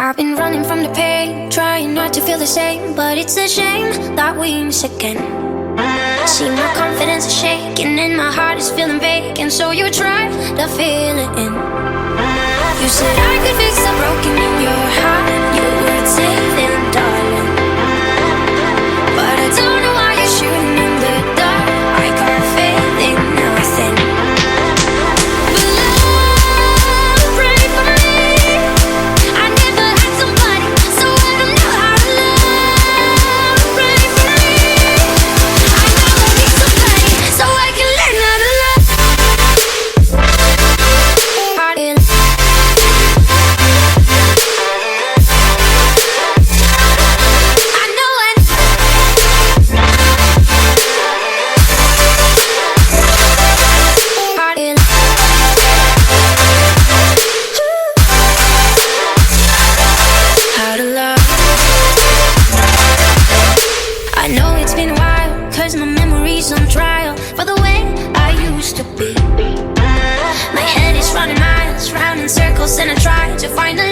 I've been running from the pain, trying not to feel the same, but it's a shame that we miss again. See, my confidence is shaking and my heart is feeling vacant, so you try to fill it in. You said I could fix the broken in your heart, you were saving, darling. But I don't know why you're shooting in the dark. I got faith in nothing. But love, pray for me. I never had somebody, so I don't know how to love. Pray for me. I know I need somebody, so I can learn how to love. I know it's been a while, cause my memory's on trial for the way I used to be. My head is running miles, round in circles, and I try to find a